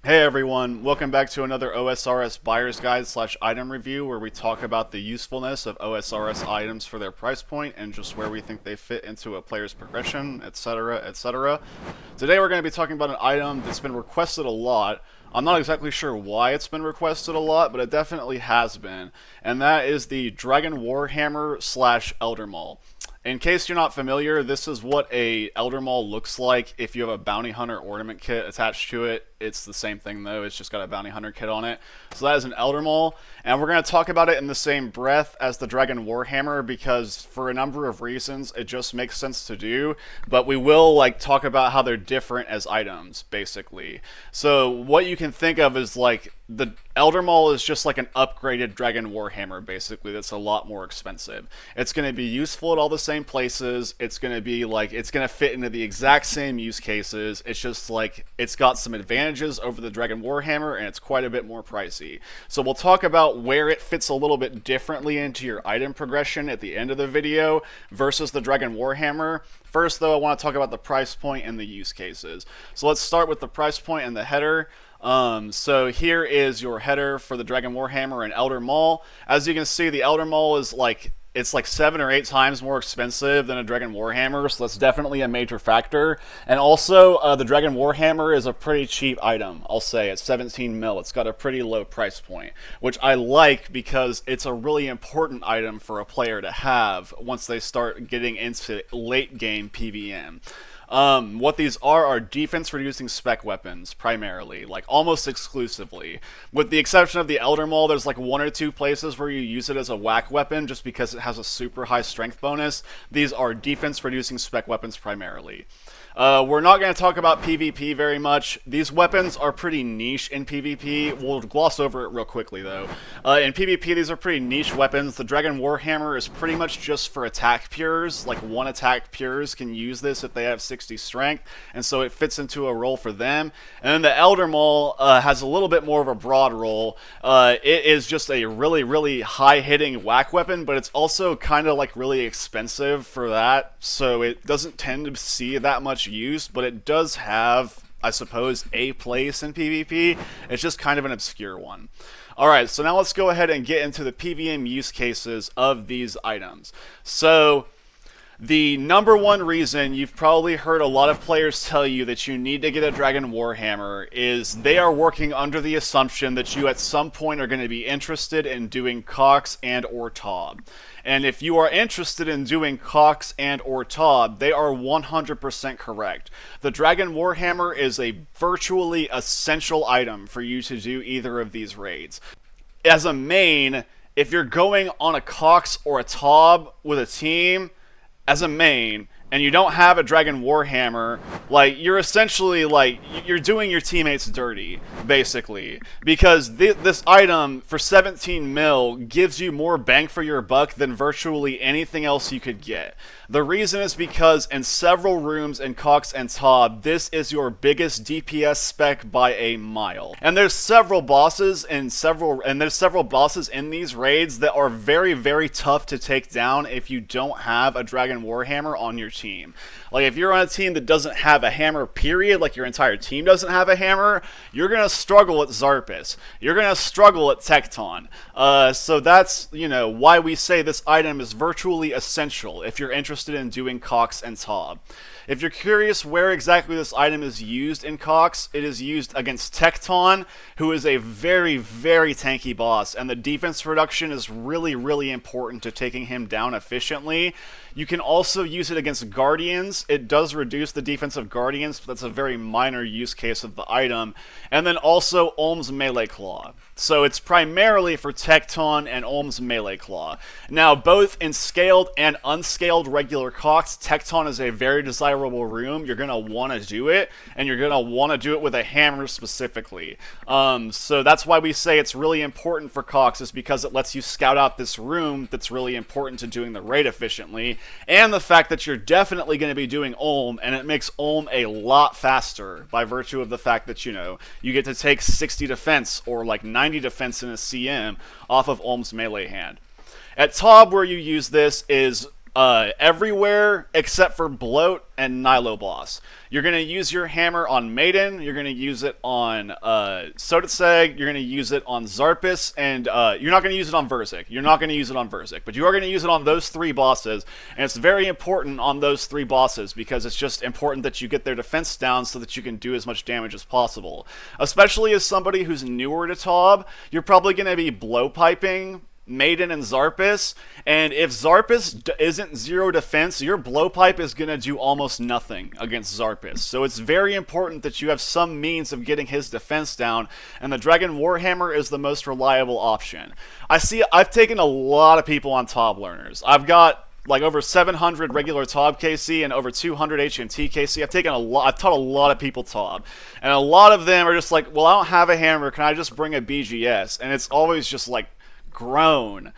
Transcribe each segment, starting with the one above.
Hey everyone, welcome back to another OSRS buyer's guide slash item review where we talk about the usefulness of OSRS items for their price point and just where we think they fit into a player's progression, etc, etc. Today we're going to be talking about an item that's been requested a lot. I'm not exactly sure why it's been requested a lot, but it definitely has been, and that is the Dragon Warhammer slash Elder Maul. In case you're not familiar, this is what a Elder Maul looks like if you have a Bounty Hunter ornament kit attached to it. It's the same thing though, it's just got a Bounty Hunter kit on it. So that is an Elder Maul, and we're going to talk about it in the same breath as the Dragon Warhammer because for a number of reasons it just makes sense to do, but we will talk about how they're different as items, basically. So what you can think of is the Elder Maul is just like an upgraded Dragon Warhammer, basically, that's a lot more expensive. It's going to be useful at all the same places. It's going to be it's going to fit into the exact same use cases. It's just it's got some advantages over the Dragon Warhammer, and it's quite a bit more pricey. So we'll talk about where it fits a little bit differently into your item progression at the end of the video versus the Dragon Warhammer. First, though, I want to talk about the price point and the use cases. So let's start with the price point and the header. So here is your header for the Dragon Warhammer and Elder Maul. As you can see, the Elder Maul is it's 7 or 8 times more expensive than a Dragon Warhammer, so that's definitely a major factor. And also, the Dragon Warhammer is a pretty cheap item, I'll say. It's 17 mil. It's got a pretty low price point, which I like because it's a really important item for a player to have once they start getting into late game PvM. What these are defense reducing spec weapons, primarily, almost exclusively. With the exception of the Elder Maul, there's 1 or 2 places where you use it as a whack weapon just because it has a super high strength bonus. These are defense reducing spec weapons primarily. We're not going to talk about PvP very much. These weapons are pretty niche in PvP. We'll gloss over it real quickly, though. In PvP, these are pretty niche weapons. The Dragon Warhammer is pretty much just for attack pures. 1 attack pures can use this if they have 60 strength, and so it fits into a role for them. And then the Elder Maul has a little bit more of a broad role. It is just a really, really high-hitting whack weapon, but it's also kind of really expensive for that, so it doesn't tend to see that much use, but it does have, I suppose, a place in PvP. It's just kind of an obscure one. Alright, so now let's go ahead and get into the PvM use cases of these items. So the number one reason you've probably heard a lot of players tell you that you need to get a Dragon Warhammer is they are working under the assumption that you at some point are going to be interested in doing Cox and or Tob. And if you are interested in doing Cox and or Tob, they are 100% correct. The Dragon Warhammer is a virtually essential item for you to do either of these raids. As a main, if you're going on a Cox or a Tob with a team, as a main, and you don't have a Dragon Warhammer, you're essentially, you're doing your teammates dirty, basically. Because this item, for 17 mil, gives you more bang for your buck than virtually anything else you could get. The reason is because in several rooms in Cox and Tob, this is your biggest DPS spec by a mile. And there's several bosses in these raids that are very, very tough to take down if you don't have a Dragon Warhammer on your team. If you're on a team that doesn't have a hammer, period, your entire team doesn't have a hammer, you're going to struggle at Zarpus. You're going to struggle at Tecton. So that's, why we say this item is virtually essential if you're interested in doing Cox and Tob. If you're curious where exactly this item is used in Cox, it is used against Tecton, who is a very, very tanky boss, and the defense reduction is really, really important to taking him down efficiently. You can also use it against Guardians. It does reduce the defense of Guardians, but that's a very minor use case of the item. And then also Olm's Melee Claw. So it's primarily for Tecton and Olm's Melee Claw. Now, both in scaled and unscaled regular Cox, Tecton is a very desirable room. You're going to want to do it, and you're going to want to do it with a hammer specifically. So that's why we say it's really important for Cox, is because it lets you scout out this room that's really important to doing the raid efficiently, and the fact that you're definitely going to be doing Olm, and it makes Olm a lot faster by virtue of the fact that, you get to take 60 defense or 90 defense in a CM off of Olm's melee hand. At Tob, where you use this is everywhere except for Bloat and Nilo Boss. You're going to use your hammer on Maiden, you're going to use it on Soditseg, you're going to use it on Zarpus, and you're not going to use it on Verzik. You're not going to use it on Verzik, but you are going to use it on those 3 bosses, and it's very important on those 3 bosses because it's just important that you get their defense down so that you can do as much damage as possible. Especially as somebody who's newer to Tob, you're probably going to be blowpiping Maiden and Zarpus, and if Zarpus isn't 0 defense, your blowpipe is going to do almost nothing against Zarpus. So it's very important that you have some means of getting his defense down, and the Dragon Warhammer is the most reliable option. I've taken a lot of people on Tob learners. I've got like over 700 regular Tob KC and over 200 HMT KC. I've taught a lot of people Tob, and a lot of them are just like, well, I don't have a hammer, can I just bring a BGS? And it's always just like, groan,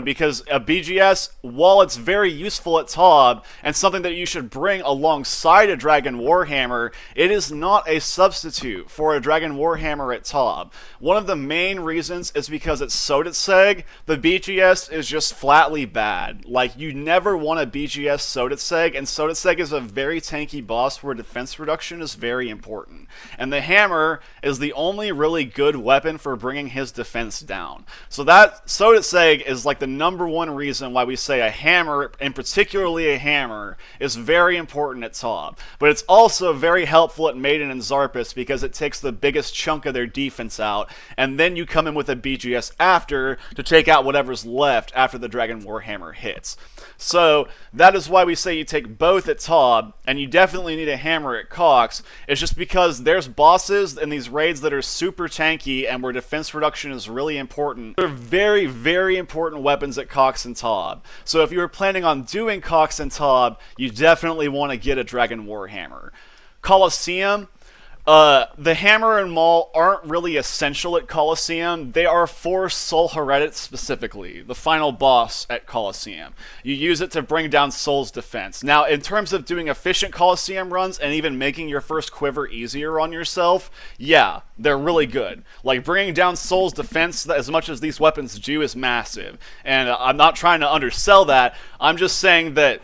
because a BGS, while it's very useful at Tob and something that you should bring alongside a Dragon Warhammer, it is not a substitute for a Dragon Warhammer at Tob. One of the main reasons is because at Soditseg, the BGS is just flatly bad. Like, you never want a BGS Soditseg, and Soditseg is a very tanky boss where defense reduction is very important. And the hammer is the only really good weapon for bringing his defense down. So that Soditseg is like the #1 reason why we say a hammer, and particularly a hammer, is very important at Tob. But it's also very helpful at Maiden and Zarpus because it takes the biggest chunk of their defense out, and then you come in with a BGS after to take out whatever's left after the Dragon Warhammer hits. So that is why we say you take both at Tob, and you definitely need a hammer at Cox. It's just because there's bosses in these raids that are super tanky and where defense reduction is really important. They're very, very important weapons at Cox and Tob. So if you were planning on doing Cox and Tob, you definitely want to get a Dragon Warhammer. Colosseum, the hammer and maul aren't really essential at Colosseum. They are for Soul Heredit specifically, the final boss at Colosseum. You use it to bring down Soul's defense. Now, in terms of doing efficient Colosseum runs and even making your first quiver easier on yourself, yeah, they're really good. Like, bringing down Soul's defense as much as these weapons do is massive. And I'm not trying to undersell that. I'm just saying that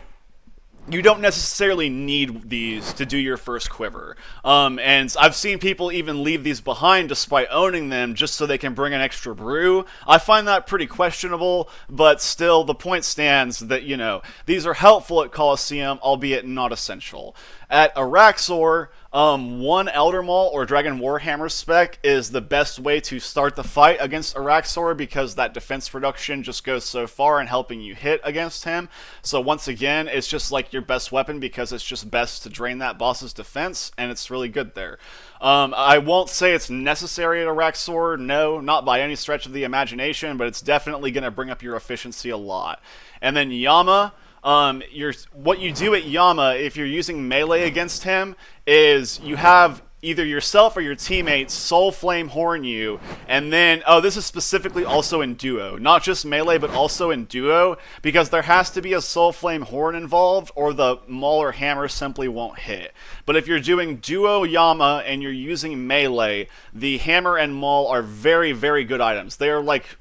you don't necessarily need these to do your first quiver. And I've seen people even leave these behind despite owning them just so they can bring an extra brew. I find that pretty questionable, but still the point stands that, you know, these are helpful at Colosseum, albeit not essential. At Araxor, one Elder Maul or Dragon Warhammer spec is the best way to start the fight against Araxor because that defense reduction just goes so far in helping you hit against him. So once again, it's just like your best weapon because it's just best to drain that boss's defense, and it's really good there. I won't say it's necessary at Araxor, no, not by any stretch of the imagination, but it's definitely going to bring up your efficiency a lot. And then Yama, what you do at Yama, if you're using melee against him, is you have either yourself or your teammates Soul Flame Horn you, and then, this is specifically also in duo, not just melee, but also in duo, because there has to be a Soul Flame Horn involved, or the maul or hammer simply won't hit. But if you're doing duo Yama and you're using melee, the hammer and maul are very, very good items. They are like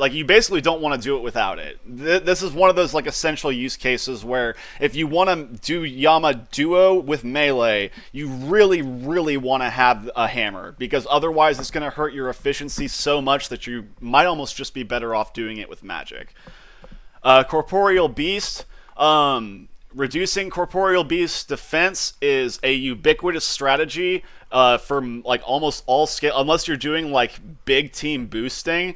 you basically don't want to do it without it. This is one of those like essential use cases where if you want to do Yama duo with melee, you really, really want to have a hammer, because otherwise it's going to hurt your efficiency so much that you might almost just be better off doing it with magic. Corporeal Beast. Reducing Corporeal Beast's defense is a ubiquitous strategy for like almost all scale, unless you're doing like big team boosting.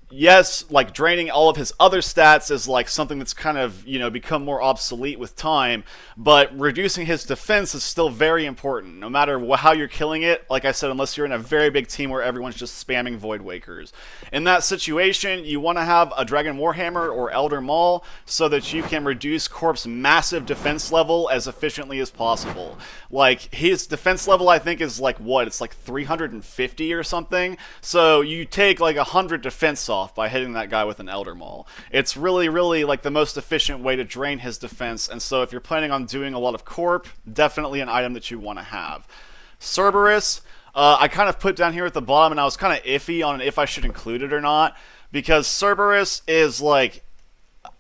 Yes, like draining all of his other stats is like something that's kind of, you know, become more obsolete with time, but reducing his defense is still very important, no matter how you're killing it, like I said, unless you're in a very big team where everyone's just spamming Void Wakers. In that situation, you want to have a Dragon Warhammer or Elder Maul so that you can reduce Corp's massive defense level as efficiently as possible. Like, his defense level, I think, is like, what, it's like 350 or something, so you take like 100 defense off by hitting that guy with an Elder Maul. It's really, really like the most efficient way to drain his defense, and so if you're planning on doing a lot of Corp, definitely an item that you want to have. Cerberus, I kind of put down here at the bottom, and I was kind of iffy on if I should include it or not, because Cerberus is like,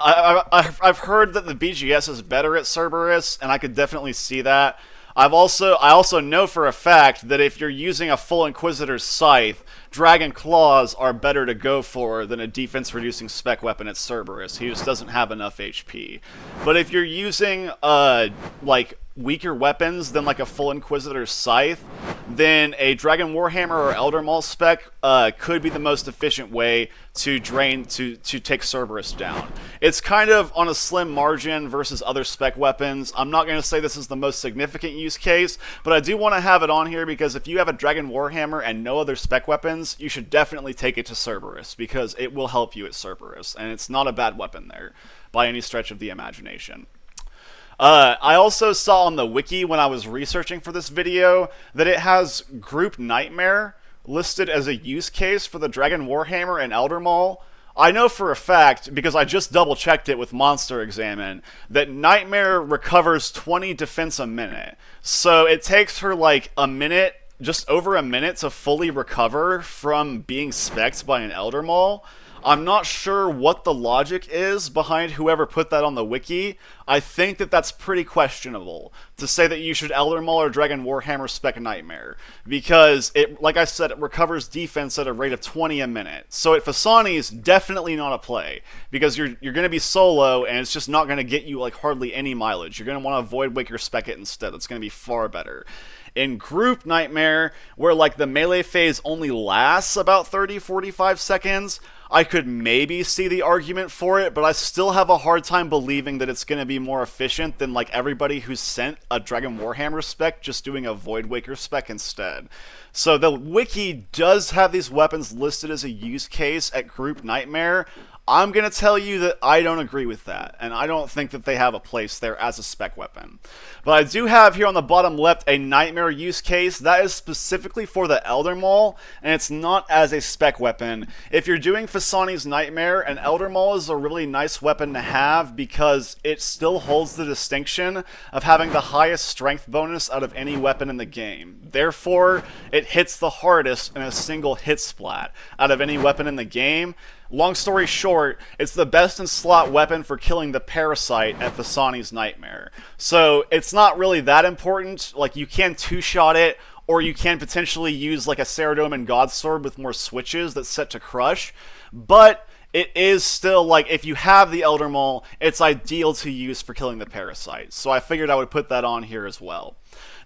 I've heard that the BGS is better at Cerberus, and I could definitely see that. I also know for a fact that if you're using a full Inquisitor's Scythe, Dragon Claws are better to go for than a defense-reducing spec weapon at Cerberus. He just doesn't have enough HP. But if you're using like weaker weapons than like a full Inquisitor's Scythe, then a Dragon Warhammer or Elder Maul spec could be the most efficient way to take Cerberus down. It's kind of on a slim margin versus other spec weapons. I'm not going to say this is the most significant use case, but I do want to have it on here because if you have a Dragon Warhammer and no other spec weapons, you should definitely take it to Cerberus because it will help you at Cerberus, and it's not a bad weapon there by any stretch of the imagination. I also saw on the wiki when I was researching for this video that it has Group Nightmare listed as a use case for the Dragon Warhammer and Elder Maul. I know for a fact, because I just double checked it with Monster Examine, that Nightmare recovers 20 defense a minute. So it takes her like a minute, just over a minute, to fully recover from being spec'd by an Elder Maul. I'm not sure what the logic is behind whoever put that on the wiki. I think that that's pretty questionable to say that you should Elder Maul or Dragon Warhammer spec Nightmare, because it, like I said, it recovers defense at a rate of 20 a minute. So at Fasani's, definitely not a play, because you're going to be solo and it's just not going to get you like hardly any mileage. You're going to want to Void Waker spec it instead. It's going to be far better. In Group Nightmare, where like the melee phase only lasts about 30-45 seconds, I could maybe see the argument for it, but I still have a hard time believing that it's going to be more efficient than like everybody who's sent a Dragon Warhammer spec just doing a Void Waker spec instead. So the wiki does have these weapons listed as a use case at Group Nightmare. I'm going to tell you that I don't agree with that, and I don't think that they have a place there as a spec weapon. But I do have here on the bottom left a Nightmare use case. That is specifically for the Elder Maul, and it's not as a spec weapon. If you're doing Fasani's Nightmare, an Elder Maul is a really nice weapon to have because it still holds the distinction of having the highest strength bonus out of any weapon in the game. Therefore, it hits the hardest in a single hit splat out of any weapon in the game. Long story short, it's the best in slot weapon for killing the Parasite at Fasani's Nightmare. So it's not really that important. Like, you can two-shot it, or you can potentially use like a Saradomin Godsword with more switches that's set to crush. But it is still, like, if you have the Elder Maul, it's ideal to use for killing the Parasite. So I figured I would put that on here as well.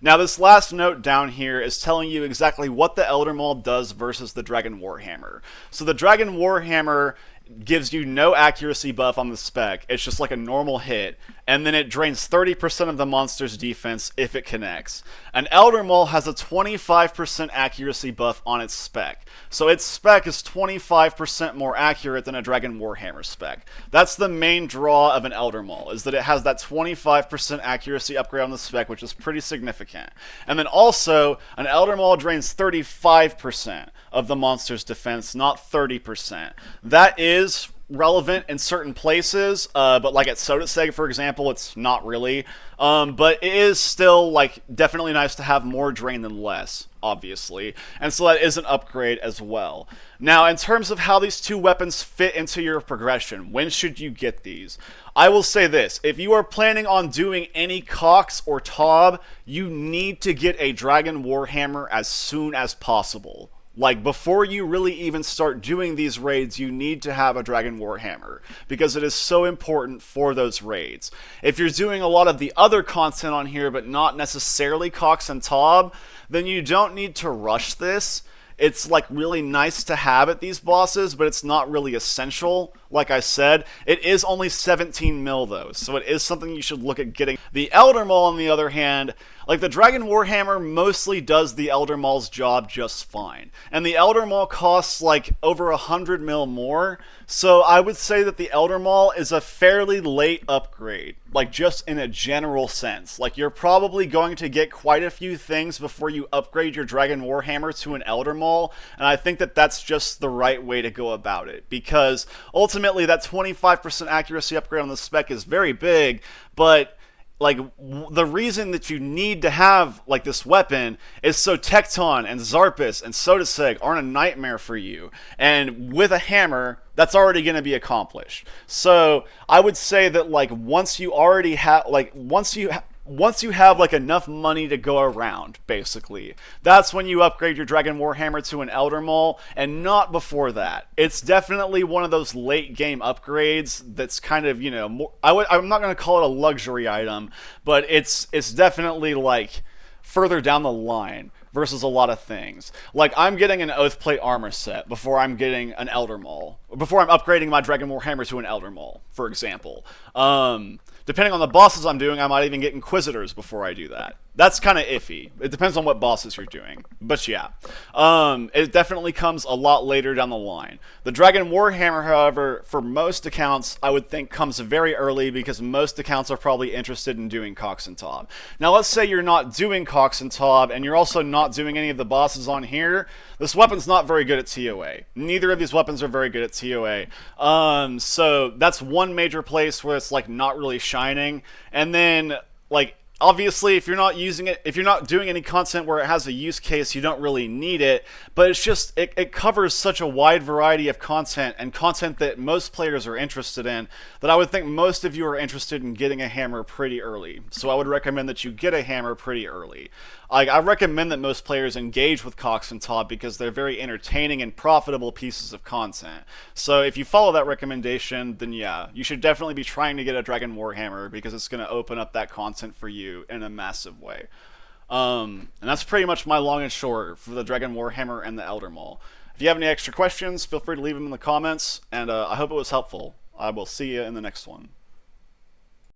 Now, this last note down here is telling you exactly what the Elder Maul does versus the Dragon Warhammer. So the Dragon Warhammer gives you no accuracy buff on the spec. It's just like a normal hit, and then it drains 30% of the monster's defense if it connects. An Elder Maul has a 25% accuracy buff on its spec. So its spec is 25% more accurate than a Dragon Warhammer spec. That's the main draw of an Elder Maul, is that it has that 25% accuracy upgrade on the spec, which is pretty significant. And then also, an Elder Maul drains 35% of the monster's defense, not 30%. That is relevant in certain places, but like at Sodaseg, for example, it's not really. But it is still like definitely nice to have more drain than less, obviously. And so that is an upgrade as well. Now, in terms of how these two weapons fit into your progression, when should you get these? I will say this, if you are planning on doing any Cox or Tob, you need to get a Dragon Warhammer as soon as possible. Like, before you really even start doing these raids, you need to have a Dragon Warhammer, because it is so important for those raids. If you're doing a lot of the other content on here, but not necessarily Cox and Tob, then you don't need to rush this. It's like really nice to have at these bosses, but it's not really essential. Like I said, it is only 17 mil though, so it is something you should look at getting. The Elder Maul, on the other hand, like the Dragon Warhammer mostly does the Elder Maul's job just fine. And the Elder Maul costs like over 100 mil more, so I would say that the Elder Maul is a fairly late upgrade, like just in a general sense. Like, you're probably going to get quite a few things before you upgrade your Dragon Warhammer to an Elder Maul, and I think that that's just the right way to go about it, because ultimately that 25% accuracy upgrade on the spec is very big, but like, the reason that you need to have, like, this weapon is so Tecton and Zarpus and Sodaseg aren't a nightmare for you. And with a hammer, that's already going to be accomplished. So I would say that like once you already have like once you have like enough money to go around, basically, that's when you upgrade your Dragon Warhammer to an Elder Maul, and not before that. It's definitely one of those late game upgrades that's kind of, you know, more, I'm not going to call it a luxury item, but it's definitely like further down the line versus a lot of things. Like, I'm getting an Oathplate armor set before I'm getting an Elder Maul, before I'm upgrading my Dragon Warhammer to an Elder Maul, for example. Depending on the bosses I'm doing, I might even get Inquisitors before I do that. That's kind of iffy. It depends on what bosses you're doing. But yeah, it definitely comes a lot later down the line. The Dragon Warhammer, however, for most accounts, I would think comes very early because most accounts are probably interested in doing Cox and Tob. Now, let's say you're not doing Cox and Tob, and you're also not doing any of the bosses on here. This weapon's not very good at TOA. Neither of these weapons are very good at TOA. So that's one major place where it's like not really shining. And then like, obviously, if you're not using it, if you're not doing any content where it has a use case, you don't really need it. But it's just, it covers such a wide variety of content, and content that most players are interested in, that I would think most of you are interested in getting a hammer pretty early. So I would recommend that you get a hammer pretty early. I recommend that most players engage with Cox and Tob because they're very entertaining and profitable pieces of content. So if you follow that recommendation, then yeah, you should definitely be trying to get a Dragon Warhammer because it's going to open up that content for you in a massive way. And that's pretty much my long and short for the Dragon Warhammer and the Elder Maul. If you have any extra questions, feel free to leave them in the comments, and I hope it was helpful. I will see you in the next one.